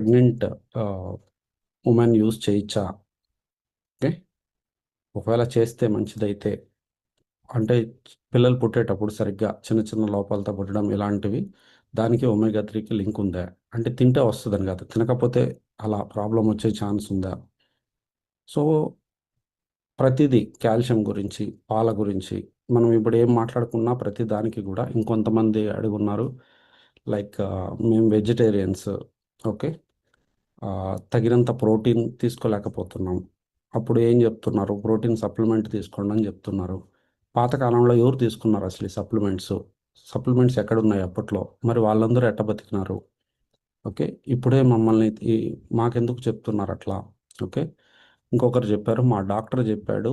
Pregnant women use చేయొచ్చా? Okay. ఒకవేళ చేస్తే మంచిదైతే అంటే పిల్లలు పుట్టేటప్పుడు సరిగ్గా చిన్న చిన్న లోపాలతో పుట్టడం ఇలాంటివి దానికి ఒమేగా 3కి లింక్ ఉందా? అంటే తింటే వస్తుందని కాదు, తినకపోతే అలా ప్రాబ్లం వచ్చే ఛాన్స్ ఉందా? సో ప్రతిదీ కాల్షియం గురించి, పాల గురించి మనం ఇప్పుడు ఏం మాట్లాడుకున్నా ప్రతి దానికి కూడా ఇంకొంతమంది అడుగున్నారు. లైక్ మేము వెజిటేరియన్స్. ఓకే. తగినంత ప్రోటీన్ తీసుకోలేకపోతున్నాం. అప్పుడు ఏం చెప్తున్నారు? ప్రోటీన్ సప్లిమెంట్ తీసుకోండి అని చెప్తున్నారు. పాతకాలంలో ఎవరు తీసుకున్నారు అసలు ఈ సప్లిమెంట్స్? సప్లిమెంట్స్ ఎక్కడున్నాయి అప్పట్లో? మరి వాళ్ళందరూ ఎట్ట బతికినారు? ఓకే. ఇప్పుడే మమ్మల్ని మాకెందుకు చెప్తున్నారు అట్లా? ఓకే. ఇంకొకరు చెప్పారు, మా డాక్టర్ చెప్పాడు,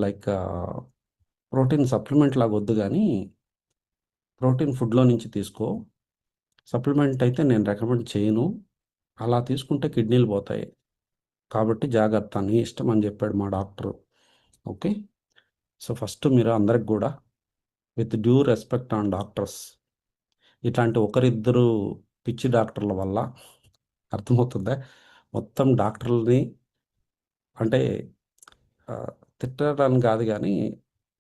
లైక్ ప్రోటీన్ సప్లిమెంట్ లాగా వద్దు కానీ ప్రోటీన్ ఫుడ్లో నుంచి తీసుకో, సప్లిమెంట్ అయితే నేను రికమెండ్ చేయను, అలా తీసుకుంటే కిడ్నీలు పోతాయి, కాబట్టి జాగ్రత్త, నీ ఇష్టం అని చెప్పాడు మా డాక్టర్. ఓకే. సో ఫస్ట్ మీరు అందరికి కూడా with due respect on doctors, ఇట్లాంటి ఒకరిద్దరు పిచ్చి డాక్టర్ల వల్ల అర్థమవుతుందా? మొత్తం డాక్టర్లని అంటే ఆ, తిట్టడానికి కాదు కానీ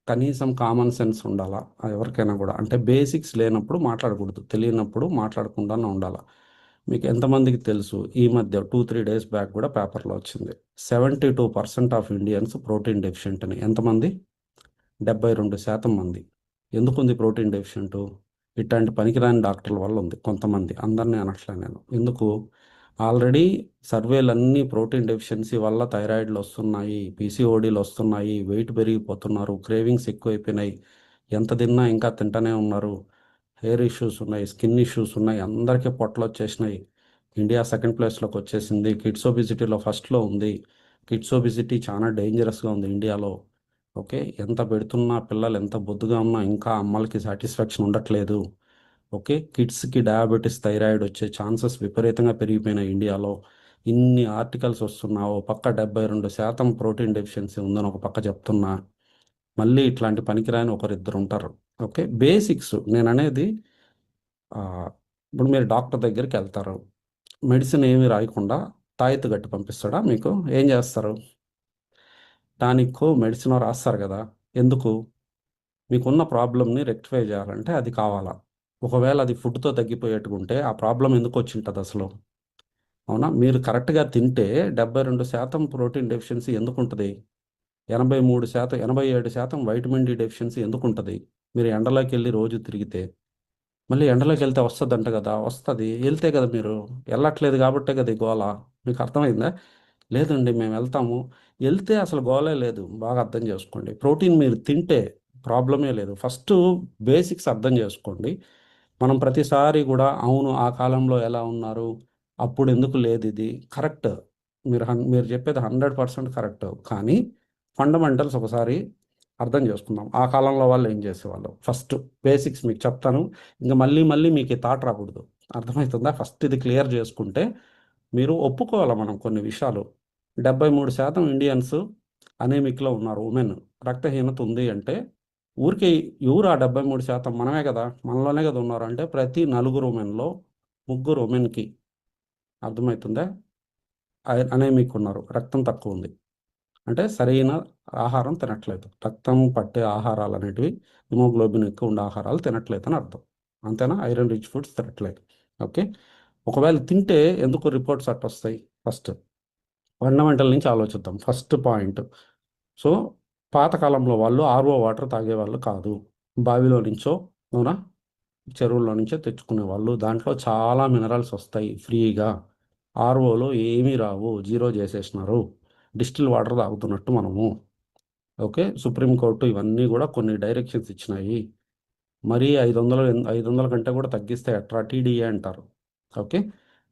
కనీసం కామన్ సెన్స్ ఉండాలా ఎవరికైనా కూడా. అంటే బేసిక్స్ లేనప్పుడు మాట్లాడకూడదు, తెలియనప్పుడు మాట్లాడకుండానే ఉండాలా. మీకు ఎంతమందికి తెలుసు, ఈ మధ్య 2-3 డేస్ బ్యాక్ కూడా పేపర్లో వచ్చింది, 72% ఆఫ్ ఇండియన్స్ ప్రోటీన్ డెఫిషియెంట్ అని. ఎంతమంది? 72% మంది. ఎందుకుంది ప్రోటీన్ డెఫిషియెంట్? ఇట్లాంటి పనికిరాని డాక్టర్ల వల్ల ఉంది. కొంతమంది, అందరినీ అనట్లే నేను. ఎందుకు? ఆల్రెడీ సర్వేలన్నీ ప్రోటీన్ డెఫిషియన్సీ వల్ల థైరాయిడ్లు వస్తున్నాయి, పీసీఓడీలు వస్తున్నాయి, వెయిట్ పెరిగిపోతున్నారు, క్రేవింగ్స్ ఎక్కువైపోయినాయి, ఎంత తిన్నా ఇంకా తింటూనే ఉన్నారు, హెయిర్ ఇష్యూస్ ఉన్నాయి, స్కిన్ ఇష్యూస్ ఉన్నాయి, అందరికీ పొట్టలు వచ్చేసినాయి. ఇండియా సెకండ్ ప్లేస్లోకి వచ్చేసింది. కిడ్స్ ఒబిసిటీలో ఫస్ట్లో ఉంది. కిడ్స్ ఒబిసిటీ చాలా డేంజరస్గా ఉంది ఇండియాలో. ఓకే. ఎంత పెడుతున్నా పిల్లలు ఎంత బొద్దుగా ఉన్నా ఇంకా అమ్మలకి సాటిస్ఫాక్షన్ ఉండట్లేదు. ఓకే. కిడ్స్కి డయాబెటీస్, థైరాయిడ్ వచ్చే ఛాన్సెస్ విపరీతంగా పెరిగిపోయినాయి ఇండియాలో. ఇన్ని ఆర్టికల్స్ వస్తున్నా ఓ పక్క 72% ప్రోటీన్ డెఫిషియన్సీ ఉందని ఒక పక్క చెప్తున్నా, మళ్ళీ ఇట్లాంటి పనికిరాని ఒకరిద్దరు ఉంటారు. ఓకే. బేసిక్స్ నేను అనేది, ఆ, ఇప్పుడు మీరు డాక్టర్ దగ్గరికి వెళ్తారు, మెడిసిన్ ఏమీ రాయకుండా తాయెత్తు కట్టి పంపిస్తాడా? మీకు ఏం చేస్తారు? టానిక్ మెడిసిన్ రాస్తారు కదా. ఎందుకు? మీకున్న ప్రాబ్లమ్ని రెక్టిఫై చేయాలంటే అది కావాలా. ఒకవేళ అది ఫుడ్తో తగ్గిపోయేట్టుకుంటే ఆ ప్రాబ్లం ఎందుకు వచ్చి ఉంటుంది అసలు? అవునా? మీరు కరెక్ట్గా తింటే 72% ప్రోటీన్ డెఫిషియన్సీ ఎందుకు ఉంటుంది? 83%, 87% వైటమిన్ డి డెఫిషియన్సీ ఎందుకు ఉంటుంది? మీరు ఎండలోకి వెళ్ళి రోజు తిరిగితే. మళ్ళీ ఎండలోకి వెళ్తే వస్తుందంట కదా, వస్తుంది, వెళ్తే కదా మీరు. వెళ్ళట్లేదు కాబట్టే కదా ఈ గోల. మీకు అర్థమైందా? లేదండి మేము వెళ్తాము. వెళ్తే అసలు గోలే లేదు. బాగా అర్థం చేసుకోండి. ప్రోటీన్ మీరు తింటే ప్రాబ్లమే లేదు. ఫస్ట్ బేసిక్స్ అర్థం చేసుకోండి. మనం ప్రతిసారి కూడా అవును ఆ కాలంలో ఎలా ఉన్నారు, అప్పుడు ఎందుకు లేదు, ఇది కరెక్ట్. మీరు చెప్పేది 100% కరెక్ట్. కానీ ఫండమెంటల్స్ ఒకసారి అర్థం చేసుకుందాం. ఆ కాలంలో వాళ్ళు ఏం చేసేవాళ్ళు ఫస్ట్ బేసిక్స్ మీకు చెప్తాను. ఇంకా మళ్ళీ మళ్ళీ మీకు ఈ థాట్ రాకూడదు. అర్థమవుతుందా? ఫస్ట్ ఇది క్లియర్ చేసుకుంటే మీరు ఒప్పుకోవాలి మనం కొన్ని విషయాలు. 73% ఇండియన్స్ అనేమిక్లో ఉన్నారు. ఉమెన్ రక్తహీనత ఉంది అంటే ఊరికే ఎవరు ఆ 73%? మనమే కదా, మనలోనే కదా ఉన్నారు. అంటే ప్రతి నలుగురు ఉమెన్లో ముగ్గురు ఉమెన్కి, అర్థమవుతుందా, అనేమిక్ ఉన్నారు, రక్తం తక్కువ ఉంది. అంటే సరైన ఆహారం తినట్లేదు, రక్తం పట్టే ఆహారాలు అనేటివి, హిమోగ్లోబిన్ ఎక్కువ ఉండే ఆహారాలు తినట్లేదు అని అర్థం. అంతేనా? ఐరన్ రిచ్ ఫుడ్స్ తినట్లేదు. ఓకే. ఒకవేళ తింటే ఎందుకు రిపోర్ట్స్ అట్ట వస్తాయి? ఫస్ట్ ఫండమెంటల్ నుంచి ఆలోచిద్దాం. First point. సో పాతకాలంలో వాళ్ళు ఆర్ఓ వాటర్ తాగేవాళ్ళు కాదు, బావిలో నుంచో, అవునా, చెరువుల్లో నుంచో తెచ్చుకునేవాళ్ళు. దాంట్లో చాలా మినరల్స్ వస్తాయి ఫ్రీగా. ఆర్ఓలో ఏమీ రావు, జీరో చేసేసినారు. డిస్టిల్ వాటర్ తాగుతున్నట్టు మనము. ఓకే. సుప్రీంకోర్టు ఇవన్నీ కూడా కొన్ని డైరెక్షన్స్ ఇచ్చినాయి. మరీ 500 కంటే కూడా తగ్గిస్తే ఎట్రా, టీడీఏ అంటారు. ఓకే.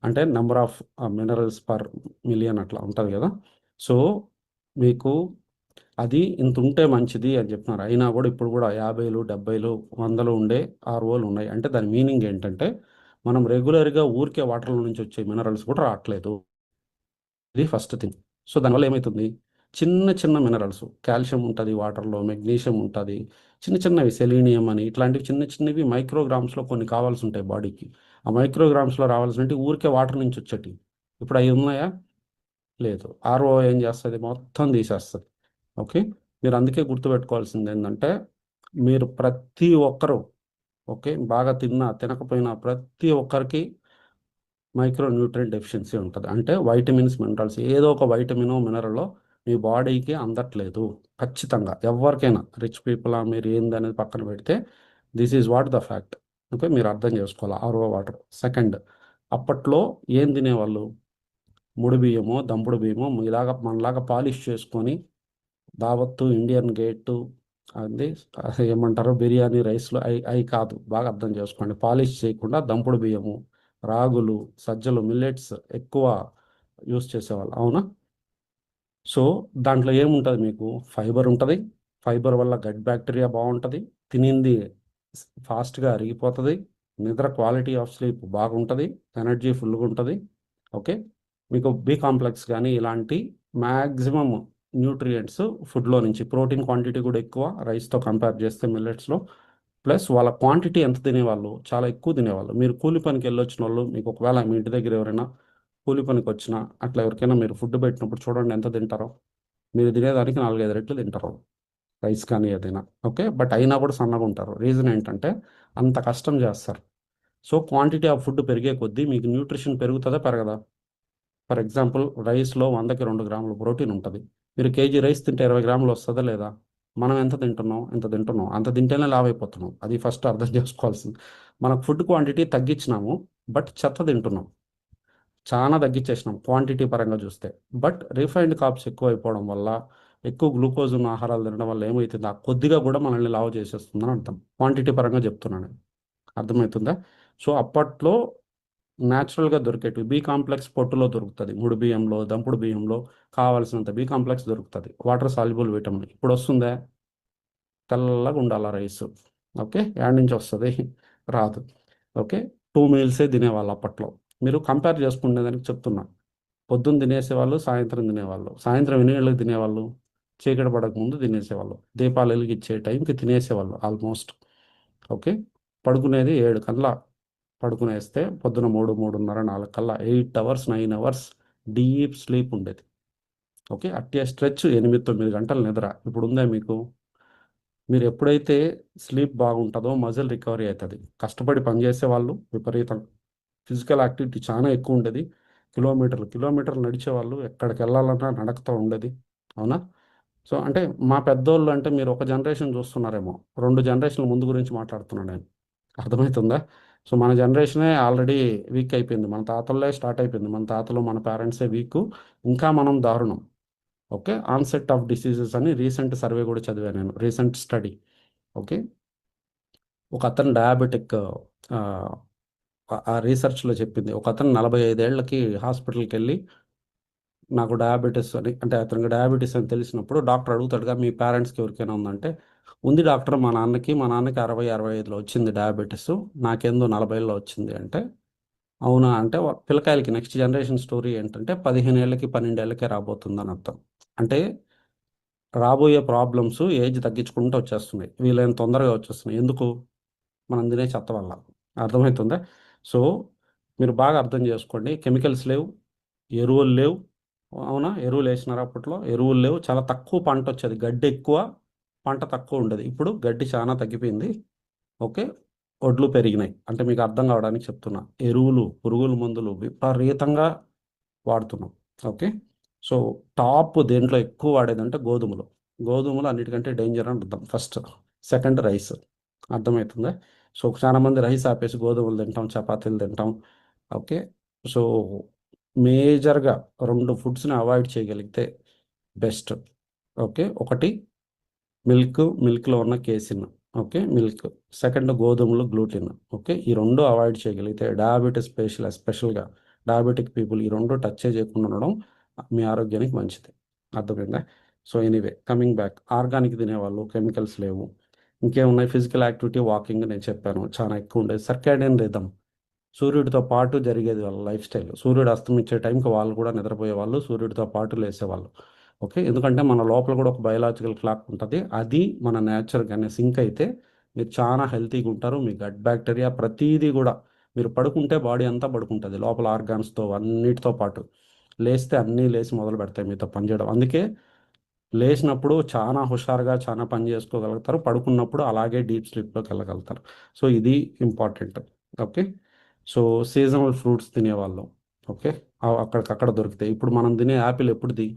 అంటే number of minerals per million అట్లా ఉంటుంది కదా. సో మీకు అది ఇంత ఉంటే మంచిది అని చెప్తున్నారు. అయినా కూడా ఇప్పుడు కూడా 50లు, 70లు, 100లు ఉండే ఆర్ఓలు ఉన్నాయి. అంటే దాని మీనింగ్ ఏంటంటే మనం రెగ్యులర్గా ఊరికే వాటర్ల నుంచి వచ్చే మినరల్స్ కూడా రావట్లేదు. ఇది ఫస్ట్ థింగ్. సో దానివల్ల ఏమవుతుంది? చిన్న చిన్న మినరల్స్, కాల్షియం ఉంటుంది వాటర్లో, మెగ్నీషియం ఉంటుంది, చిన్న చిన్నవి సెలీనియం అని ఇట్లాంటివి చిన్న చిన్నవి మైక్రోగ్రామ్స్లో కొన్ని కావాల్సి ఉంటాయి బాడీకి. ఆ మైక్రోగ్రామ్స్లో రావాల్సినవి ఊరికే వాటర్ నుంచి వచ్చేటి. ఇప్పుడు అవి ఉన్నాయా? లేదు. ఆర్ఓ ఏం చేస్తుంది? మొత్తం తీసేస్తుంది. ఓకే, మీరు అందుకే గుర్తుపెట్టుకోవాల్సింది ఏంటంటే, మీరు ప్రతి ఒక్కరు, ఓకే, బాగా తిన్నా తినకపోయినా ప్రతి ఒక్కరికి మైక్రో న్యూట్రియంట్ డెఫిషియన్సీ ఉంటుంది. అంటే వైటమిన్స్, మినరల్స్, ఏదో ఒక వైటమిన్ మినరల్ మీ బాడీకి అందట్లేదు. ఖచ్చితంగా ఎవరికైనా, రిచ్ పీపుల్ మీరు ఏందనేది పక్కన పెడితే, this is what the fact. Okay, మీరు అర్థం చేసుకోవాలి. RO water. సెకండ్, అప్పట్లో ఏం తినేవాళ్ళు? ముడి బియ్యమో, దంపుడు బియ్యమో ఇలాగ మనలాగా పాలిష్ చేసుకొని, దావత్తు, ఇండియన్ గేటు, అది ఏమంటారు, బిర్యానీ రైస్లో అవి కాదు. బాగా అర్థం చేసుకోండి. పాలిష్ చేయకుండా దంపుడు బియ్యము, రాగులు, సజ్జలు, మిల్లెట్స్ ఎక్కువ యూస్ చేసేవాళ్ళు. అవునా? సో దాంట్లో ఏముంటుంది? మీకు ఫైబర్ ఉంటుంది. ఫైబర్ వల్ల గట్ బ్యాక్టీరియా బాగుంటుంది. తినింది ఫాస్ట్గా అరిగిపోతుంది. నిద్ర, క్వాలిటీ ఆఫ్ స్లీప్ బాగుంటుంది. ఎనర్జీ ఫుల్గా ఉంటుంది. ఓకే, మీకు బి కాంప్లెక్స్ కానీ ఇలాంటి మ్యాక్సిమం న్యూట్రియంట్స్ ఫుడ్లో నుంచి, ప్రోటీన్ క్వాంటిటీ కూడా ఎక్కువ రైస్తో కంపేర్ చేస్తే మిల్లెట్స్లో. ప్లస్ వాళ్ళ క్వాంటిటీ ఎంత తినేవాళ్ళు? చాలా ఎక్కువ తినేవాళ్ళు. మీరు కూలి పనికి వెళ్ళొచ్చిన వాళ్ళు, మీకు ఒకవేళ మీ ఇంటి దగ్గర ఎవరైనా కూలి పనికి వచ్చినా అట్లా ఎవరికైనా మీరు ఫుడ్ పెట్టినప్పుడు చూడండి ఎంత తింటారో. మీరు తినేదానికి 4-5 రెట్లు తింటారు రైస్ కానీ ఏదైనా. ఓకే, బట్ అయినా కూడా సన్నగా ఉంటారు. రీజన్ ఏంటంటే అంత కష్టం చేస్తారు. సో క్వాంటిటీ ఆఫ్ ఫుడ్ పెరిగే కొద్దీ మీకు న్యూట్రిషన్ పెరుగుతుందా పెరగదా? ఫర్ ఎగ్జాంపుల్, రైస్లో 100కి 2 గ్రాములు ప్రోటీన్ ఉంటుంది. మీరు కేజీ రైస్ తింటే 20 గ్రాములు వస్తుందా లేదా? మనం ఎంత తింటున్నాం? ఎంత తింటున్నాం? అంత తింటేనే లావ్ అయిపోతున్నాం. అది ఫస్ట్ అర్థం చేసుకోవాల్సింది. మనకు ఫుడ్ క్వాంటిటీ తగ్గించినాము, బట్ చెత్త తింటున్నాం. చాలా తగ్గించేసినాం క్వాంటిటీ పరంగా చూస్తే. బట్ రిఫైన్డ్ కార్బ్స్ ఎక్కువ అయిపోవడం వల్ల, ఎక్కువ గ్లూకోజ్ ఉన్న ఆహారాలు తినడం వల్ల ఏమవుతుంది? ఆ కొద్దిగా కూడా మనల్ని లావు చేసేస్తుందని అర్థం. క్వాంటిటీ పరంగా చెప్తున్నాను. అర్థమవుతుందా? సో అప్పట్లో న్యాచురల్గా దొరికేటివి బి కాంప్లెక్స్ పొట్టులో దొరుకుతుంది. ముడి బియ్యంలో, దంపుడు బియ్యంలో కావాల్సినంత బి కాంప్లెక్స్ దొరుకుతుంది. వాటర్ సాల్యుబుల్ విటమిన్ ఇప్పుడు వస్తుందా? తెల్లగా ఉండాలి రైస్. ఓకే, యాడ్ నుంచి వస్తుంది? రాదు. ఓకే, 2 మీల్సే తినేవాళ్ళు అప్పట్లో. మీరు కంపేర్ చేసుకునేదానికి చెప్తున్నా. పొద్దున్న తినేసేవాళ్ళు, సాయంత్రం తినేవాళ్ళు. సాయంత్రం ఎన్ని గంటలకు తినేవాళ్ళు? చీకటి పడక ముందు తినేసేవాళ్ళు. దీపాలు వెలిగిచ్చే టైంకి తినేసేవాళ్ళు ఆల్మోస్ట్. ఓకే, పడుకునేది 7 కల్లా పడుకునేస్తే పొద్దున 3-3:30, 4 కల్లా 8 అవర్స్, 9 అవర్స్ డీప్ స్లీప్ ఉండేది. ఓకే, అట్టే స్ట్రెచ్ 8-9 గంటల నిద్ర. ఇప్పుడు ఉందా మీకు? మీరు ఎప్పుడైతే స్లీప్ బాగుంటుందో మజిల్ రికవరీ అవుతుంది. కష్టపడి పనిచేసే వాళ్ళు విపరీతం ఫిజికల్ యాక్టివిటీ చాలా ఎక్కువ ఉండేది. కిలోమీటర్లు కిలోమీటర్లు నడిచేవాళ్ళు, ఎక్కడికి వెళ్ళాలన్నా నడకతో ఉండేది. అవునా? సో అంటే మా పెద్దోళ్ళు అంటే మీరు ఒక జనరేషన్ చూస్తున్నారేమో, 2 జనరేషన్ల ముందు గురించి మాట్లాడుతున్నాను నేను. అర్థమవుతుందా? సో మన జనరేషనే ఆల్రెడీ వీక్ అయిపోయింది. మన తాతలే స్టార్ట్ అయిపోయింది. మన తాతలు, మన పేరెంట్సే వీక్. ఇంకా మనం దారుణం. ఓకే, ఆన్సెట్ ఆఫ్ డిసీజెస్ అని రీసెంట్ సర్వే కూడా చదివాను నేను, రీసెంట్ స్టడీ. ఓకే, ఒక అతను డయాబెటిక్, ఆ రీసెర్చ్లో చెప్పింది. ఒక అతను 45 ఏళ్ళకి హాస్పిటల్కి వెళ్ళి, నాకు డయాబెటీస్ అని, అంటే అతనికి డయాబెటీస్ అని తెలిసినప్పుడు డాక్టర్ అడుగుతాడుగా, మీ పేరెంట్స్కి ఎవరికైనా ఉందంటే, ఉంది డాక్టర్, మా నాన్నకి 60-65లో వచ్చింది డయాబెటీస్, నాకేందో 40లో వచ్చింది అంటే, అవునా అంటే, పిల్లకాయలకి నెక్స్ట్ జనరేషన్ స్టోరీ ఏంటంటే 15 ఏళ్ళకి 12 ఏళ్ళకే రాబోతుందని అర్థం. అంటే రాబోయే ప్రాబ్లమ్స్ ఏజ్ తగ్గించుకుంటూ వచ్చేస్తున్నాయి. వీలైన తొందరగా వచ్చేస్తున్నాయి. ఎందుకు? మనం తినే చెత్త వల్ల. అర్థమవుతుందా? సో మీరు బాగా అర్థం చేసుకోండి. కెమికల్స్ లేవు, ఎరువులు లేవు. అవునా? ఎరువులు వేసినారు అప్పట్లో, ఎరువులు లేవు. చాలా తక్కువ పంట వచ్చేది. గడ్డి ఎక్కువ, పంట తక్కువ ఉండేది. ఇప్పుడు గడ్డి చాలా తగ్గిపోయింది. ఓకే, వడ్లు పెరిగినాయి. అంటే మీకు అర్థం కావడానికి చెప్తున్నా. ఎరువులు, పురుగుల మందులు విపరీతంగా వాడుతున్నాం. ఓకే, సో టాప్ దేంట్లో ఎక్కువ వాడేదంటే గోధుమలు. గోధుమలు అన్నిటికంటే డేంజర్ అని అర్థం. ఫస్ట్. Second rice. అర్థమవుతుందా? సో చాలా మంది రైస్ ఆపేసి గోధుమలు తింటాం, చపాతీలు తింటాం. ఓకే, సో మేజర్గా 2 ఫుడ్స్ని అవాయిడ్ చేయగలిగితే బెస్ట్. ఓకే, ఒకటి మిల్క్లో ఉన్న కేసిన్. Okay, milk. సెకండ్ గోధుమలు, గ్లూటిన్. ఓకే, ఈ 2 అవాయిడ్ చేయగలిగితే డయాబెటీస్ ఎస్పెషల్గా డయాబెటిక్ పీపుల్ ఈ 2 టచ్ చేయకుండా ఉండడం మీ ఆరోగ్యానికి మంచిది. అర్థమైందా? So anyway, coming back, organic తినేవాళ్ళు, కెమికల్స్ లేవు. ఇంకేమున్నాయి? ఫిజికల్ యాక్టివిటీ, వాకింగ్ నేను చెప్పాను చాలా ఎక్కువ ఉండేది. సర్కాడియన్ రిథమ్, సూర్యుడితో పాటు జరిగేది వాళ్ళ లైఫ్ స్టైల్. సూర్యుడు అస్తమించే టైంకి వాళ్ళు కూడా నిద్రపోయేవాళ్ళు, సూర్యుడితో పాటు లేసేవాళ్ళు. ఓకే, ఎందుకంటే మన లోపల కూడా ఒక బయలాజికల్ క్లాక్ ఉంటుంది. అది మన నేచర్గానే సింక్ అయితే మీరు చాలా హెల్తీగా ఉంటారు. మీ గట్ బ్యాక్టీరియా ప్రతీదీ కూడా మీరు పడుకుంటే బాడీ అంతా పడుకుంటుంది లోపల ఆర్గాన్స్తో అన్నిటితో పాటు. లేస్తే అన్నీ లేచి మొదలు పెడతాయి మీతో పనిచేయడం. అందుకే లేచినప్పుడు చాలా హుషారుగా చాలా పని చేసుకోగలుగుతారు, పడుకున్నప్పుడు అలాగే డీప్ స్లీప్లోకి వెళ్ళగలుగుతారు. సో ఇది important. Okay. So seasonal fruits తినేవాళ్ళం. ఓకే. అక్కడికక్కడ దొరుకుతాయి. ఇప్పుడు మనం తినే యాపిల్ ఎప్పుడుది?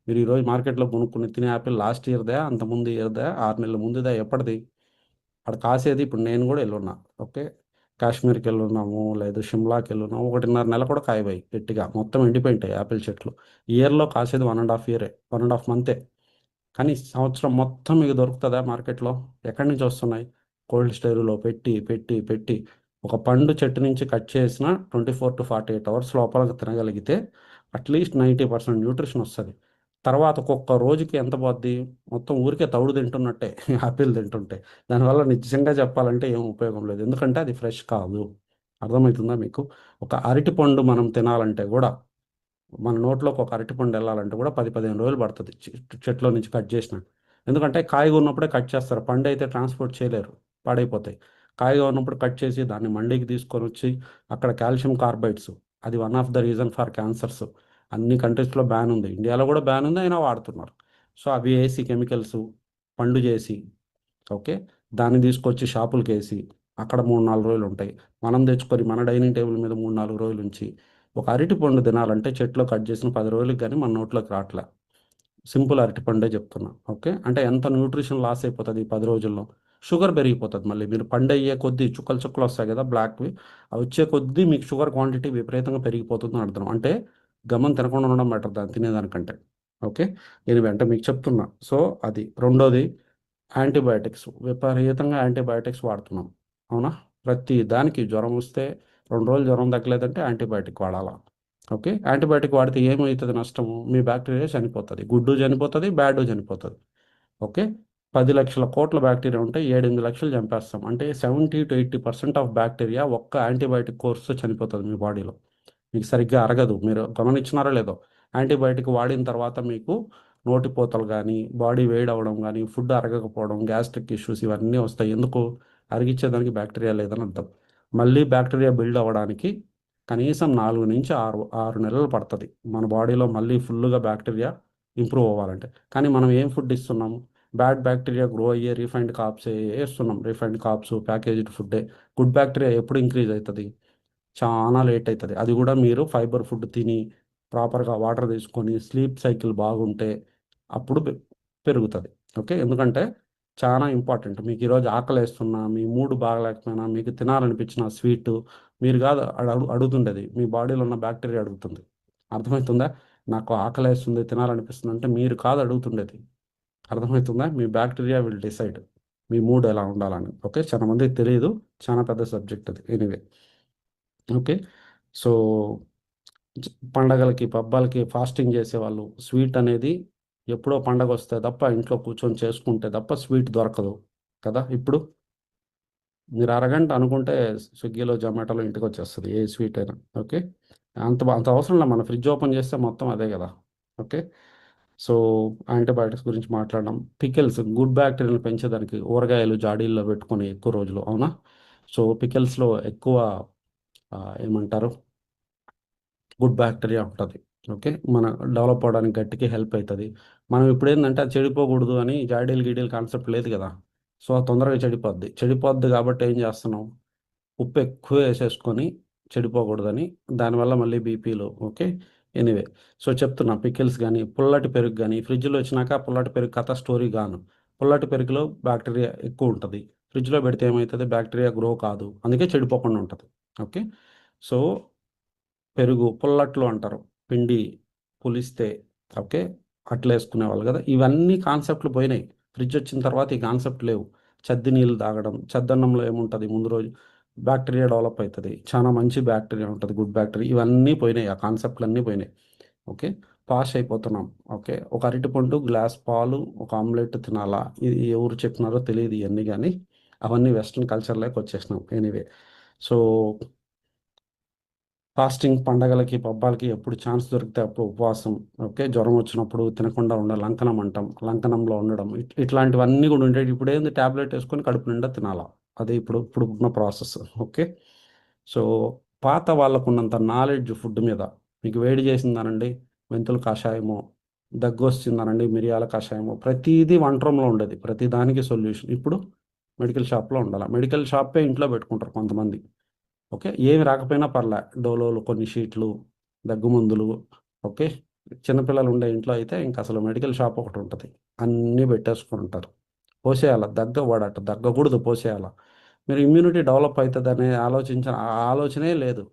మీరు ఈరోజు మార్కెట్లో కొనుక్కుని తినే యాపిల్ లాస్ట్ ఇయర్దా, అంతకుముందు ఇయర్దా, 6 నెలల ముందుదా, ఎప్పటిది? అక్కడ కాసేది ఇప్పుడు నేను కూడా వెళ్ళున్నా. ఓకే. కాశ్మీర్కి వెళ్ళున్నాము, లేదు షిమ్లాకి వెళ్ళున్నాము, 1.5 నెల కూడా కాయబాయి గట్టిగా మొత్తం ఎండిపోయింటాయి యాపిల్ చెట్లు. ఇయర్లో కాసేది 1.5 ఇయరే, 1.5 మంతే. కానీ సంవత్సరం మొత్తం మీకు దొరుకుతుందా మార్కెట్లో? ఎక్కడి నుంచి వస్తున్నాయి? కోల్డ్ స్టోరేజ్లో పెట్టి పెట్టి పెట్టి ఒక పండు చెట్టు నుంచి కట్ చేసిన 24 to 48 hours లోపల తినగలిగితే అట్లీస్ట్ 90% న్యూట్రిషన్ వస్తుంది. తర్వాత ఒక్కొక్క రోజుకి ఎంత పోద్ది? మొత్తం ఊరికే తౌడు తింటున్నట్టే యాపిల్ తింటుంటే. దానివల్ల నిజంగా చెప్పాలంటే ఏం ఉపయోగం లేదు, ఎందుకంటే అది ఫ్రెష్ కాదు. అర్థమవుతుందా మీకు? ఒక అరటి పండు మనం తినాలంటే కూడా, మన నోట్లోకి ఒక అరటిపండు వెళ్ళాలంటే కూడా 10-15 రోజులు పడుతుంది చెట్లో నుంచి కట్ చేసిన. ఎందుకంటే కాయగా ఉన్నప్పుడే కట్ చేస్తారు, పండు అయితే ట్రాన్స్పోర్ట్ చేయలేరు, పాడైపోతాయి. కాయగా ఉన్నప్పుడు కట్ చేసి దాన్ని మండికి తీసుకొని వచ్చి అక్కడ కాల్షియం కార్బైడ్స్, అది one of the reason for cancers. అన్ని కంట్రీస్లో బ్యాన్ ఉంది, ఇండియాలో కూడా బ్యాన్ ఉంది, అయినా వాడుతున్నారు. సో అవి వేసి కెమికల్స్ పండు చేసి, ఓకే, దాన్ని తీసుకొచ్చి షాపులకి వేసి అక్కడ 3-4 రోజులు ఉంటాయి. మనం తెచ్చుకొని మన డైనింగ్ టేబుల్ మీద 3-4 రోజులు ఉంచి ఒక అరటి పండు తినాలంటే చెట్లో కట్ చేసిన 10 రోజులకి కానీ మన నోట్లోకి రావట్లే. సింపుల్ అరటి పండే చెప్తున్నా. ఓకే. అంటే ఎంత న్యూట్రిషన్ లాస్ అయిపోతుంది ఈ 10 రోజుల్లో? షుగర్ పెరిగిపోతుంది. మళ్ళీ మీరు పండు అయ్యే కొద్దీ చుక్కలు చుక్కలు వస్తాయి కదా బ్లాక్వి, అవి వచ్చే కొద్దీ మీకు షుగర్ క్వాంటిటీ విపరీతంగా పెరిగిపోతుందని అర్థం. అంటే గమనం తినకుండా ఉండడం బెటర్ దాన్ని తినేదానికంటే. ఓకే. నేను అంటే మీకు చెప్తున్నా. సో అది రెండోది, యాంటీబయాటిక్స్. విపరీతంగా యాంటీబయాటిక్స్ వాడుతున్నాం. అవునా? ప్రతి దానికి జ్వరం వస్తే 2 రోజులు జ్వరం తగ్గలేదంటే యాంటీబయాటిక్ వాడాలా. ఓకే. యాంటీబయాటిక్ వాడితే ఏమవుతుంది నష్టము? మీ బ్యాక్టీరియా చనిపోతుంది, గుడ్డు చనిపోతుంది, బ్యాడ్ చనిపోతుంది. ఓకే. 10 లక్షల కోట్ల బ్యాక్టీరియా ఉంటే 7-8 లక్షలు చంపేస్తాం. అంటే 70-80% ఆఫ్ బ్యాక్టీరియా ఒక్క యాంటీబయాటిక్ కోర్స్తో చనిపోతుంది మీ బాడీలో. మీకు సరిగ్గా అరగదు, మీరు గమనించినారో లేదో. యాంటీబయాటిక్ వాడిన తర్వాత మీకు నోటిపోతలు కానీ, బాడీ వేడి అవ్వడం కానీ, ఫుడ్ అరగకపోవడం, గ్యాస్ట్రిక్ ఇష్యూస్ ఇవన్నీ వస్తాయి. ఎందుకు? అరిగించేదానికి బ్యాక్టీరియా లేదని అర్థం. మళ్ళీ బ్యాక్టీరియా బిల్డ్ అవ్వడానికి కనీసం 4 నుంచి 6 నెలలు పడుతుంది మన బాడీలో మళ్ళీ ఫుల్గా బ్యాక్టీరియా ఇంప్రూవ్ అవ్వాలంటే. కానీ మనం ఏం ఫుడ్ ఇస్తున్నాము? బ్యాడ్ బ్యాక్టీరియా గ్రో అయ్యే రిఫైన్డ్ కార్బ్స్ వేస్తున్నాం, రిఫైన్డ్ కార్బ్స్, ప్యాకేజ్డ్ ఫుడ్డే. గుడ్ బ్యాక్టీరియా ఎప్పుడు ఇంక్రీజ్ అవుతుంది? చాలా లేట్ అవుతుంది. అది కూడా మీరు ఫైబర్ ఫుడ్ తిని ప్రాపర్గా వాటర్ తీసుకొని స్లీప్ సైకిల్ బాగుంటే అప్పుడు పెరుగుతుంది. ఓకే. ఎందుకంటే చాలా ఇంపార్టెంట్. మీకు ఈరోజు ఆకలి వేస్తున్నా, మీ మూడు బాగలేకపోయినా, మీకు తినాలనిపించిన స్వీట్ మీరు కాదు అడుగుతుండేది, మీ బాడీలో ఉన్న బ్యాక్టీరియా అడుగుతుంది. అర్థమవుతుందా? నాకు ఆకలి వేస్తుంది తినాలనిపిస్తుంది అంటే మీరు కాదు అడుగుతుండేది. అర్థమవుతుందా? మీ బ్యాక్టీరియా విల్ డిసైడ్ మీ మూడ్ ఎలా ఉండాలని. ఓకే. చాలా మందికి తెలియదు, చాలా పెద్ద సబ్జెక్ట్ అది. ఎనీవే. ఓకే. సో పండగలకి పబ్బాలకి ఫాస్టింగ్ చేసేవాళ్ళు స్వీట్ అనేది ఎప్పుడో పండగ వస్తే తప్ప ఇంట్లో కూర్చొని చేసుకుంటే తప్ప స్వీట్ దొరకదు కదా. ఇప్పుడు మీరు అరగంట అనుకుంటే స్విగ్గీలో జొమాటోలో ఇంటికి వచ్చేస్తుంది ఏ స్వీట్ అయినా. ఓకే. అంత అంత అవసరం లేదు, మన ఫ్రిడ్జ్ ఓపెన్ చేస్తే మొత్తం అదే కదా. ఓకే. సో యాంటీబయాటిక్స్ గురించి మాట్లాడడం. పికిల్స్ గుడ్ బ్యాక్టీరియాని పెంచేదానికి ఊరగాయలు జాడీల్లో పెట్టుకొని ఎక్కువ రోజులు, అవునా? సో పికిల్స్లో ఎక్కువ ఏమంటారు, గుడ్ బ్యాక్టీరియా ఉంటుంది. ఓకే. మన డెవలప్ అవ్వడానికి గట్టికి హెల్ప్ అవుతుంది. మనం ఇప్పుడు ఏంటంటే అది చెడిపోకూడదు అని జాడీలు గీడీలు కాన్సెప్ట్ లేదు కదా. సో అది తొందరగా చెడిపోద్ది. చెడిపోద్ది కాబట్టి ఏం చేస్తున్నాం? ఉప్పు ఎక్కువ వేసేసుకొని చెడిపోకూడదని, దానివల్ల మళ్ళీ బీపీలు. ఓకే. ఎనీవే. సో చెప్తున్నా, పికిల్స్ కానీ పుల్లటి పెరుగు కానీ ఫ్రిడ్జ్లో వచ్చినాక పుల్లటి పెరుగు కథ స్టోరీ గాను. పుల్లటి పెరుగులో బ్యాక్టీరియా ఎక్కువ ఉంటుంది, ఫ్రిడ్జ్లో పెడితే ఏమవుతుంది? బ్యాక్టీరియా గ్రో కాదు, అందుకే చెడిపోకుండా ఉంటుంది. ఓకే. సో పెరుగు పుల్లట్లు అంటారు, పిండి పులిస్తే. ఓకే. అట్లా వేసుకునేవాళ్ళు కదా. ఇవన్నీ కాన్సెప్ట్లు పోయినాయి, ఫ్రిడ్జ్ వచ్చిన తర్వాత ఈ కాన్సెప్ట్ లేవు. చద్ది నీళ్ళు తాగడం, చద్దన్నంలో ఏముంటుంది ముందు రోజు బ్యాక్టీరియా డెవలప్ అవుతుంది, చాలా మంచి బ్యాక్టీరియా ఉంటుంది, గుడ్ బ్యాక్టీరియా. ఇవన్నీ పోయినాయి, ఆ కాన్సెప్ట్లు అన్నీ పోయినాయి. ఓకే. పాష్ అయిపోతున్నాం. ఓకే. ఒక అరటిపండు, గ్లాస్ పాలు, ఒక ఆమ్లెట్ తినాలా, ఇది ఎవరు చెప్పినారో తెలియదు ఇవన్నీ, కానీ అవన్నీ వెస్ట్రన్ కల్చర్లోకి వచ్చేసినాం. ఎనీవే. సో ఫాస్టింగ్ పండగలకి పబ్బాలకి ఎప్పుడు ఛాన్స్ దొరికితే అప్పుడు ఉపవాసం. ఓకే. జ్వరం వచ్చినప్పుడు తినకుండా ఉండాలి, లంకనం అంటాం, లంకనంలో ఉండడం, ఇట్లాంటివన్నీ కూడా ఉండేవి. ఇప్పుడు ఏంది, ట్యాబ్లెట్ వేసుకొని కడుపు నిండా తినాలా. అదే ఇప్పుడు ఇప్పుడు ఉన్న ప్రాసెస్. ఓకే. సో పాత వాళ్ళకున్నంత నాలెడ్జ్ ఫుడ్ మీద, మీకు వేడి చేసిందనండి మెంతుల కషాయము, దగ్గు వస్తుందనండి మిరియాల కషాయము, ప్రతిదీ వంట రూమ్లో ఉండేది, ప్రతి దానికి సొల్యూషన్ ఇప్పుడు మెడికల్ షాప్లో ఉండాలి. మెడికల్ షాపే ఇంట్లో పెట్టుకుంటారు కొంతమంది. ఓకే, ఏమి రాకపోయినా పర్లే, డోలోలు కొన్ని షీట్లు, దగ్గు మందులు. ఓకే, చిన్నపిల్లలు ఉండే ఇంట్లో అయితే ఇంకా అసలు మెడికల్ షాప్ ఒకటి ఉంటుంది, అన్నీ పెట్టేసుకుని ఉంటారు. పోసేయాల దగ్గ వాడట, దగ్గకూడదు పోసేయాల. మీరు ఇమ్యూనిటీ డెవలప్ అవుతుందనే ఆలోచించిన ఆ ఆలోచనే లేదు.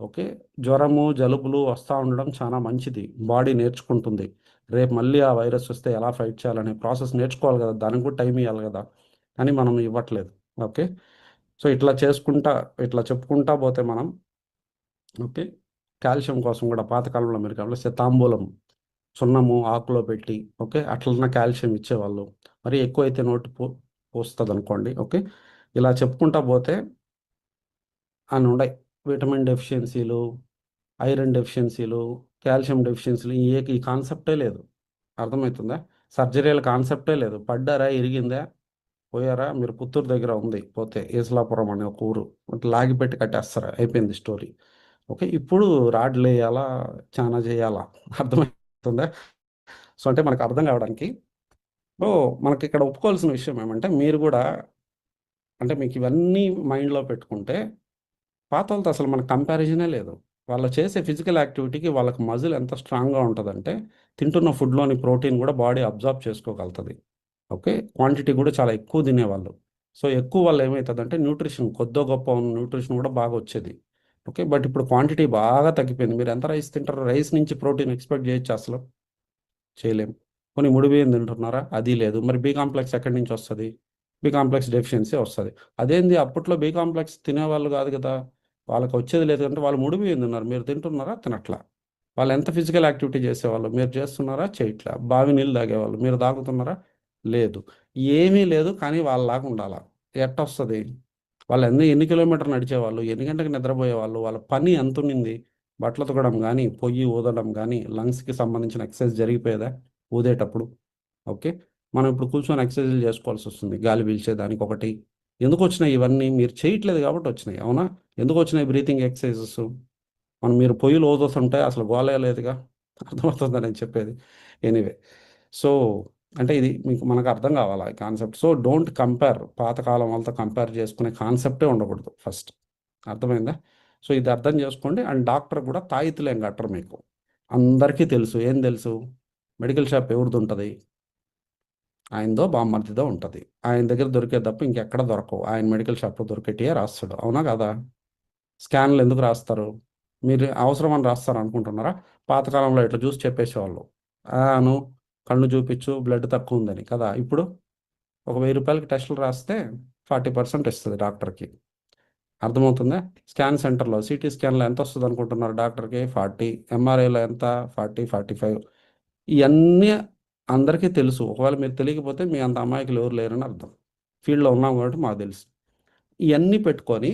ఓకే, జ్వరము జలుబులు వస్తూ ఉండడం చాలా మంచిది, బాడీ నేర్చుకుంటుంది. రేపు మళ్ళీ ఆ వైరస్ వస్తే ఎలా ఫైట్ చేయాలనే ప్రాసెస్ నేర్చుకోవాలి కదా, దానికి కూడా టైం ఇవ్వాలి కదా, కానీ మనం ఇవ్వట్లేదు. ఓకే, సో ఇట్లా చేసుకుంటా, ఇట్లా చెప్పుకుంటా పోతే మనం. ఓకే, కాల్షియం కోసం కూడా పాతకాలంలో మీరు గమనిస్తే తాంబూలం, సున్నము ఆకులో పెట్టి, ఓకే, అట్లన్న కాల్షియం ఇచ్చేవాళ్ళు. మరి ఎక్కువైతే నోటి పోస్తుంది అనుకోండి. ఓకే, ఇలా చెప్పుకుంటా పోతే అని ఉన్నాయి. విటమిన్ డెఫిషియన్సీలు, ఐరన్ డెఫిషియన్సీలు, కాల్షియం డెఫిషియన్సీలు, ఈ కాన్సెప్టే లేదు. అర్థమవుతుందా? సర్జరీల కాన్సెప్టే లేదు. పడ్డారా, ఇరిగిందా, పోయారా, మీరు పుత్తూరు దగ్గర ఉంది పోతే ఏసులాపురం అనే ఒక ఊరు, లాగి పెట్టి కట్టేస్తారా, అయిపోయింది స్టోరీ. ఓకే, ఇప్పుడు రాడ్లు వేయాలా, చాలా చేయాలా, అర్థమవుతుందా? సో అంటే మనకు అర్థం కావడానికి, ఓ మనకి ఇక్కడ ఒప్పుకోవాల్సిన విషయం ఏమంటే, మీరు కూడా అంటే మీకు ఇవన్నీ మైండ్లో పెట్టుకుంటే పాత వాళ్ళతో అసలు మన కంపారిజనే లేదు. వాళ్ళు చేసే ఫిజికల్ యాక్టివిటీకి వాళ్ళకి మజిల్ ఎంత స్ట్రాంగ్గా ఉంటుందంటే, తింటున్న ఫుడ్లోని ప్రోటీన్ కూడా బాడీ అబ్జార్బ్ చేసుకోగలుగుతుంది. ఓకే, క్వాంటిటీ కూడా చాలా ఎక్కువ తినేవాళ్ళు. సో ఎక్కువ వల్ల ఏమవుతుందంటే న్యూట్రిషన్, కొద్దో గొప్ప న్యూట్రిషన్ కూడా బాగా వచ్చేది. ఓకే, బట్ ఇప్పుడు క్వాంటిటీ బాగా తగ్గిపోయింది. మీరు ఎంత రైస్ తింటారు, రైస్ నుంచి ప్రోటీన్ ఎక్స్పెక్ట్ చేయొచ్చు అసలు? చేయలేము. కొన్ని ముడి బియ్యం తింటున్నారా, అది లేదు. మరి బి కాంప్లెక్స్ ఎక్కడి నుంచి వస్తుంది? బి కాంప్లెక్స్ డెఫిషియన్సీ వస్తుంది. అదేంది, అప్పట్లో బి కాంప్లెక్స్ తినేవాళ్ళు కాదు కదా, వాళ్ళకి వచ్చేది లేదు అంటే వాళ్ళు ముడి బియ్యం తిన్నారు, మీరు తింటున్నారా, తినట్లా. వాళ్ళు ఎంత ఫిజికల్ యాక్టివిటీ చేసేవాళ్ళు, మీరు చేస్తున్నారా, చేయట్లా. బావి నీళ్ళు తాగేవాళ్ళు, మీరు తాగుతున్నారా, లేదు. ఏమీ లేదు, కానీ వాళ్ళలాగా ఉండాలా, ఎట్ట వస్తుంది? వాళ్ళు ఎన్ని కిలోమీటర్ నడిచేవాళ్ళు, ఎన్ని గంటలకు నిద్రపోయేవాళ్ళు, వాళ్ళ పని ఎంత ఉన్నింది, బట్టలు ఉతకడం కానీ, పొయ్యి ఊదడం కానీ, లంగ్స్కి సంబంధించిన ఎక్సర్సైజ్ జరిగిపోయేదా ఊదేటప్పుడు? ఓకే, మనం ఇప్పుడు కూర్చొని ఎక్సర్సైజ్ చేసుకోవాల్సి వస్తుంది, గాలి పీల్చేదానికి ఒకటి. ఎందుకు వచ్చినాయి ఇవన్నీ? మీరు చేయట్లేదు కాబట్టి వచ్చినాయి, అవునా? ఎందుకు వచ్చినాయి బ్రీతింగ్ ఎక్సర్సైజెస్? మీరు పొయ్యిలు ఊదుతుంటే అసలు గోలే లేదుగా. అర్థమవుతుందా నేను చెప్పేది? ఎనీవే, సో అంటే ఇది మీకు మనకు అర్థం కావాలా ఈ కాన్సెప్ట్. సో డోంట్ కంపేర్, పాతకాలం వాళ్ళతో కంపేర్ చేసుకునే కాన్సెప్టే ఉండకూడదు ఫస్ట్. అర్థమైందా? సో ఇది అర్థం చేసుకోండి. అండ్ డాక్టర్ కూడా తాయితులేం కట్టరు మీకు. అందరికీ తెలుసు, ఏం తెలుసు, మెడికల్ షాప్ ఎవరిది ఉంటుంది, ఆయనదో బామ్మర్దిదో ఉంటుంది. ఆయన దగ్గర దొరికే తప్ప ఇంకెక్కడ దొరకవు. ఆయన మెడికల్ షాప్లో దొరికేటియే రాస్తాడు, అవునా కదా? స్కాన్లు ఎందుకు రాస్తారు? మీరు అవసరం అని రాస్తారు అనుకుంటున్నారా? పాతకాలంలో ఇట్లా చూసి చెప్పేసేవాళ్ళు, ఆను కళ్ళు చూపించు బ్లడ్ తక్కువ ఉందని కదా. ఇప్పుడు ఒక 1000 రూపాయలకి టెస్టులు రాస్తే 40% ఇస్తుంది డాక్టర్కి. అర్థమవుతుందా? స్కాన్ సెంటర్లో సిటీ స్కాన్లో ఎంత వస్తుంది అనుకుంటున్నారు డాక్టర్కి? 40. ఎంఆర్ఐలో ఎంత? 40, 45. ఇవన్నీ అందరికీ తెలుసు. ఒకవేళ మీరు తెలియకపోతే మీ అంత అమాయకులు ఎవరు లేరని అర్థం. ఫీల్డ్లో ఉన్నాం కాబట్టి మాకు తెలుసు. ఇవన్నీ పెట్టుకొని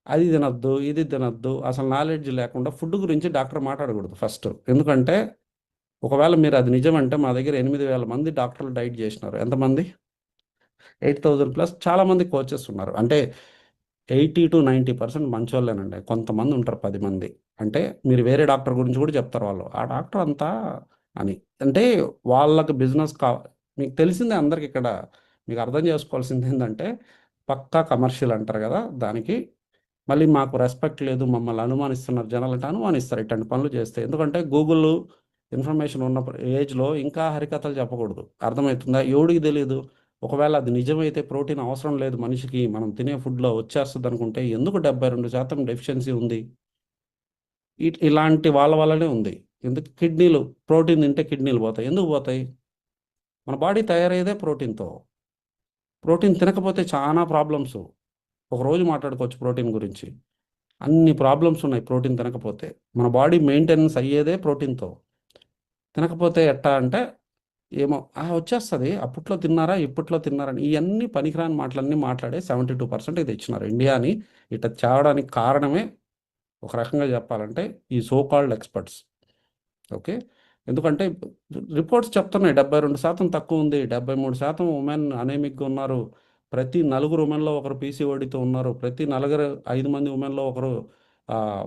అది తినొద్దు, ఇది తినొద్దు, అసలు నాలెడ్జ్ లేకుండా ఫుడ్ గురించి డాక్టర్ మాట్లాడకూడదు ఫస్ట్. ఎందుకంటే ఒకవేళ మీరు అది నిజమంటే, మా దగ్గర 8000 మంది డాక్టర్లు డైట్ చేసినారు. ఎంతమంది? 8000+. చాలామంది కోచెస్ ఉన్నారు. అంటే 80 to 90% మంచోళ్ళేనండి. కొంతమంది ఉంటారు 10 మంది. అంటే మీరు వేరే డాక్టర్ గురించి కూడా చెప్తారు వాళ్ళు, ఆ డాక్టర్ అంతా అని. అంటే వాళ్ళకి బిజినెస్ మీకు తెలిసిందే అందరికి ఇక్కడ. మీకు అర్థం చేసుకోవాల్సింది ఏంటంటే, పక్కా కమర్షియల్ అంటారు కదా దానికి. మళ్ళీ మాకు రెస్పెక్ట్ లేదు, మమ్మల్ని అనుమానిస్తున్నారు జనాలు అంటే అనుమానిస్తారు ఇట్లాంటి పనులు చేస్తే. ఎందుకంటే గూగుల్ ఇన్ఫర్మేషన్ ఉన్న ఏజ్లో ఇంకా హరికథలు చెప్పకూడదు. అర్థమవుతుందా? ఎవడికి తెలియదు. ఒకవేళ అది నిజమైతే ప్రోటీన్ అవసరం లేదు మనిషికి, మనం తినే ఫుడ్లో వచ్చేస్తుంది అనుకుంటే ఎందుకు 72% డెఫిషియన్సీ ఉంది? ఇలాంటి వాళ్ళ వల్లనే ఉంది. ఎందుకు? కిడ్నీలు, ప్రోటీన్ తింటే కిడ్నీలు పోతాయి. ఎందుకు పోతాయి? మన బాడీ తయారయ్యేదే ప్రోటీన్తో. ప్రోటీన్ తినకపోతే చాలా ప్రాబ్లమ్స్. ఒకరోజు మాట్లాడుకోవచ్చు ప్రోటీన్ గురించి. అన్ని ప్రాబ్లమ్స్ ఉన్నాయి ప్రోటీన్ తినకపోతే. మన బాడీ మెయింటెనెన్స్ అయ్యేదే ప్రోటీన్తో. తినకపోతే ఎట్టా అంటే, ఏమో వచ్చేస్తుంది. అప్పట్లో తిన్నారా, ఇప్పట్లో తిన్నారని ఇవన్నీ పనికిరాని మాటలన్నీ మాట్లాడే 72% ఇది ఇచ్చినారు ఇండియాని. ఇట్లా తేవడానికి కారణమే ఒక రకంగా చెప్పాలంటే ఈ సో కాల్డ్ ఎక్స్పర్ట్స్. ఓకే, ఎందుకంటే రిపోర్ట్స్ చెప్తున్నాయి 72% తక్కువ ఉంది, 73% ఉమెన్ అనేమిక్గా ఉన్నారు, ప్రతి నలుగురు ఉమెన్లో ఒకరు పీసీఓడితో ఉన్నారు, ప్రతి 5 మంది ఉమెన్లో ఒకరు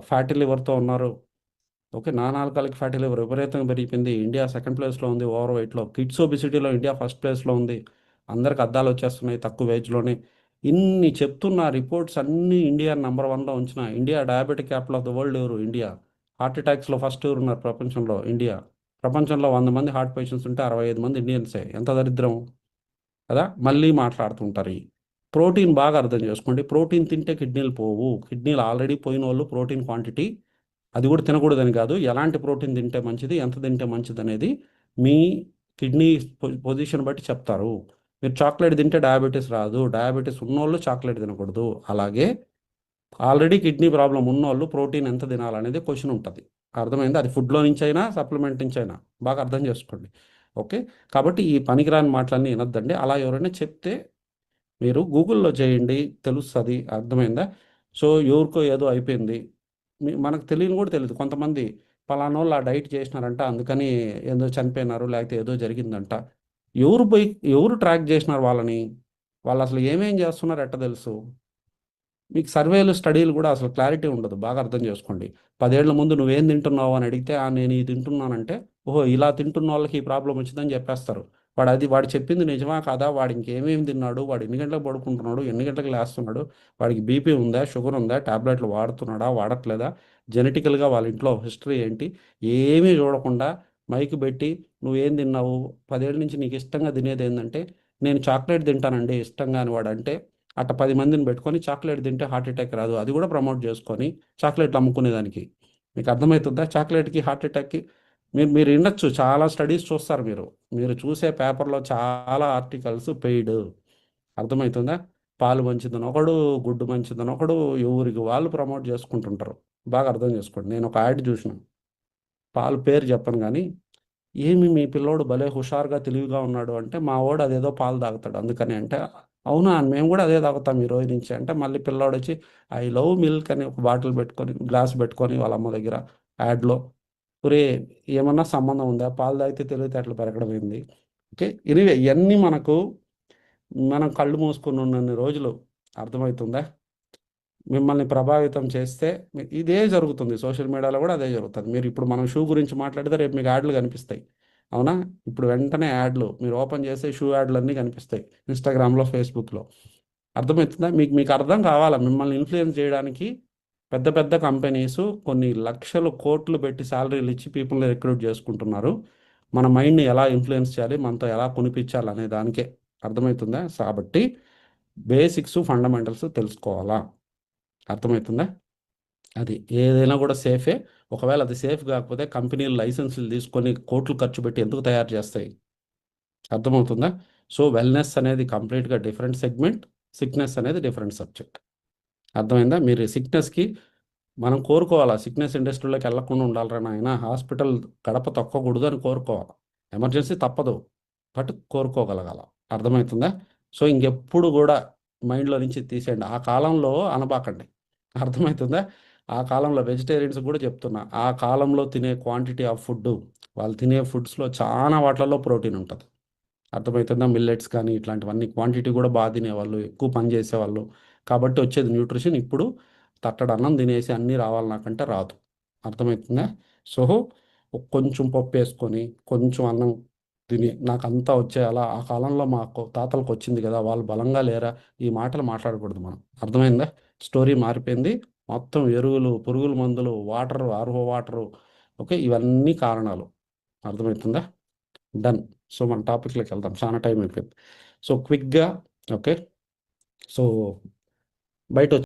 ఫ్యాటీ లివర్తో ఉన్నారు. ఓకే, నాలుకలకి ఫ్యాటీ లివర్ విపరీతంగా పెరిగిపోయింది. ఇండియా సెకండ్ ప్లేస్లో ఉంది ఓవర్ వెయిట్లో. కిడ్స్ ఒబిసిటీలో ఇండియా ఫస్ట్ ప్లేస్లో ఉంది. అందరికి అద్దాలు వచ్చేస్తున్నాయి తక్కువ ఏజ్లోనే. ఇన్ని చెప్తున్న రిపోర్ట్స్ అన్నీ ఇండియా నెంబర్ 1లో ఉంచిన. India diabetic capital of the world ఎవరు? ఇండియా. హార్ట్ అటాక్స్లో ఫస్ట్ ఎవరు ఉన్నారు ప్రపంచంలో? ఇండియా. ప్రపంచంలో 100 మంది హార్ట్ పేషెంట్స్ ఉంటే 65 మంది ఇండియన్సే. ఎంత దరిద్రం కదా. మళ్ళీ మాట్లాడుతుంటారు. ప్రోటీన్ బాగా అర్థం చేసుకోండి. ప్రోటీన్ తింటే కిడ్నీలు పోవు. కిడ్నీలు ఆల్రెడీ పోయిన వాళ్ళు ప్రోటీన్ క్వాంటిటీ అది కూడా తినకూడదని కాదు, ఎలాంటి ప్రోటీన్ తింటే మంచిది, ఎంత తింటే మంచిది అనేది మీ కిడ్నీ పొజిషన్ బట్టి చెప్తారు. మీరు చాక్లెట్ తింటే డయాబెటీస్ రాదు, డయాబెటీస్ ఉన్నోళ్ళు చాక్లెట్ తినకూడదు. అలాగే ఆల్రెడీ కిడ్నీ ప్రాబ్లం ఉన్నోళ్ళు ప్రోటీన్ ఎంత తినాలనేది క్వశ్చన్ ఉంటుంది. అర్థమైంది? అది ఫుడ్లో నుంచి అయినా సప్లిమెంట్ నుంచి అయినా బాగా అర్థం చేసుకోండి. ఓకే, కాబట్టి ఈ పనికిరాని మాటలన్నీ వినొద్దండి. అలా ఎవరైనా చెప్తే మీరు గూగుల్లో చేయండి, తెలుస్తుంది. అర్థమైందా? సో ఎవరికో ఏదో అయిపోయింది, మనకు తెలియని కూడా తెలియదు. కొంతమంది పలానా వాళ్ళు ఆ డైట్ చేసినారంట అందుకని ఏదో చనిపోయినారు, లేకపోతే ఏదో జరిగిందంట. ఎవరు పోయి ఎవరు ట్రాక్ చేసినారు వాళ్ళని? వాళ్ళు అసలు ఏమేం చేస్తున్నారు ఎట్ట తెలుసు? మీకు సర్వేలు స్టడీలు కూడా అసలు క్లారిటీ ఉండదు. బాగా అర్థం చేసుకోండి. 10 ఏళ్ల ముందు నువ్వేం తింటున్నావు అని అడిగితే నేను ఇది తింటున్నానంటే, ఓహో ఇలా తింటున్న వాళ్ళకి ఈ ప్రాబ్లం వచ్చిందని చెప్పేస్తారు. వాడు చెప్పింది నిజమా కాదా, వాడు ఇంకేమేమి తిన్నాడు, వాడు ఎన్ని గంటలకు పడుకుంటున్నాడు, ఎన్ని గంటలకు లేస్తున్నాడు, వాడికి బీపీ ఉందా, షుగర్ ఉందా, టాబ్లెట్లు వాడుతున్నాడా వాడట్లేదా, జెనెటికల్గా వాళ్ళ ఇంట్లో హిస్టరీ ఏంటి, ఏమీ చూడకుండా మైక్ పెట్టి నువ్వేం తిన్నావు, 10 ఏళ్ళ నుంచి నీకు ఇష్టంగా తినేది ఏంటంటే నేను చాక్లెట్ తింటానండి ఇష్టంగా అని వాడు అంటే, అట్ట 10 మందిని పెట్టుకొని చాక్లెట్ తింటే హార్ట్ అటాక్ రాదు, అది కూడా ప్రమోట్ చేసుకొని చాక్లెట్లు అమ్ముకునేదానికి. మీకు అర్థమవుతుందా? చాక్లెట్కి హార్ట్ అటాక్కి మీరు మీరు వినొచ్చు, చాలా స్టడీస్ చూస్తారు మీరు. మీరు చూసే పేపర్లో చాలా ఆర్టికల్స్ పెయిడ్. అర్థమవుతుందా? పాలు మంచిదని ఒకడు, గుడ్డు మంచిదని ఒకడు, ఎవరికి వాళ్ళు ప్రమోట్ చేసుకుంటుంటారు. బాగా అర్థం చేసుకోండి. నేను ఒక యాడ్ చూసిన, పాలు పేరు చెప్పను కానీ, ఏమి మీ పిల్లోడు భలే హుషారుగా తెలివిగా ఉన్నాడు అంటే, మా వాడు అదేదో పాలు తాగుతాడు అందుకని అంటే, అవునా మేము కూడా అదే తాగుతాం ఈ రోజు నుంచి అంటే, మళ్ళీ పిల్లోడు వచ్చి ఐ లవ్ మిల్క్ అని ఒక బాటిల్ పెట్టుకొని గ్లాస్ పెట్టుకొని వాళ్ళ అమ్మ దగ్గర యాడ్లో, ఒరే ఏమన్నా సంబంధం ఉందా? పాలు తాగితే తెలివితేటలు పెరగడం ఏంది? ఓకే, ఎనివే ఇవన్నీ మనం కళ్ళు మూసుకుని ఉన్నన్ని రోజులు, అర్థమవుతుందా, మిమ్మల్ని ప్రభావితం చేస్తే ఇదే జరుగుతుంది. సోషల్ మీడియాలో కూడా అదే జరుగుతుంది. మీరు ఇప్పుడు మనం షూ గురించి మాట్లాడితే రేపు మీకు యాడ్లు కనిపిస్తాయి. అవునా? ఇప్పుడు వెంటనే యాడ్లు మీరు ఓపెన్ చేస్తే షూ యాడ్లు అన్నీ కనిపిస్తాయి ఇన్స్టాగ్రామ్లో, ఫేస్బుక్లో. అర్థమవుతుందా? మీకు మీకు అర్థం కావాలా? మిమ్మల్ని ఇన్ఫ్లుయెన్స్ చేయడానికి పెద్ద పెద్ద కంపెనీస్ కొన్ని లక్షలు కోట్లు పెట్టి శాలరీలు ఇచ్చి పీపుల్ని రిక్రూట్ చేసుకుంటున్నారు. మన మైండ్ని ఎలా ఇన్ఫ్లుయెన్స్ చేయాలి, మనతో ఎలా కొనిపించాలి అనే దానికే. అర్థమవుతుందా? కాబట్టి బేసిక్స్ ఫండమెంటల్స్ తెలుసుకోవాలా. అర్థమవుతుందా? అది ఏదైనా కూడా సేఫే. ఒకవేళ అది సేఫ్ కాకపోతే కంపెనీలు లైసెన్సులు తీసుకొని కోట్లు ఖర్చు పెట్టి ఎందుకు తయారు చేస్తాయి? అర్థమవుతుందా? సో వెల్నెస్ అనేది కంప్లీట్గా డిఫరెంట్ సెగ్మెంట్, సిక్నెస్ అనేది డిఫరెంట్ సబ్జెక్ట్. అర్థమైందా? మీరు సిక్నెస్కి మనం కోరుకోవాలా, సిక్నెస్ ఇండస్ట్రీలోకి వెళ్ళకుండా ఉండాలరా నాయన, హాస్పిటల్ గడప తొక్కకూడదు అని కోరుకోవాలి. ఎమర్జెన్సీ తప్పదు, బట్ కోరుకోగలగాల. అర్థమవుతుందా? సో ఇంకెప్పుడు కూడా మైండ్లో నుంచి తీసేయండి. ఆ కాలంలో అనబాకండి. అర్థమవుతుందా? ఆ కాలంలో వెజిటేరియన్స్ కూడా చెప్తున్నా, ఆ కాలంలో తినే క్వాంటిటీ ఆఫ్ ఫుడ్, వాళ్ళు తినే ఫుడ్స్లో చాలా వాటిలలో ప్రోటీన్ ఉంటుంది. అర్థమవుతుందా? మిల్లెట్స్ కానీ ఇట్లాంటివన్నీ క్వాంటిటీ కూడా బాగా తినేవాళ్ళు, ఎక్కువ పని చేసేవాళ్ళు. కాబట్టి వచ్చేది న్యూట్రిషన్. ఇప్పుడు తట్టడు అన్నం తినేసి అన్నీ రావాలి నాకంటే రాదు. అర్థమవుతుందా? సో కొంచెం పప్పు వేసుకొని కొంచెం అన్నం తిని నాకు అంతా వచ్చేయాలా, ఆ కాలంలో మా తాతలకు వచ్చింది కదా, వాళ్ళు బలంగా లేరా, ఈ మాటలు మాట్లాడకూడదు మనం. అర్థమైందా? స్టోరీ మారిపోయింది. మొత్తం ఎరువులు, పురుగుల మందులు, వాటర్, ఆర్ఓ వాటరు, ఓకే, ఇవన్నీ కారణాలు. అర్థమవుతుందా? డన్. సో మన టాపిక్లోకి వెళ్దాం, చాలా టైం అయిపోయింది. సో క్విక్గా, ఓకే, సో బయట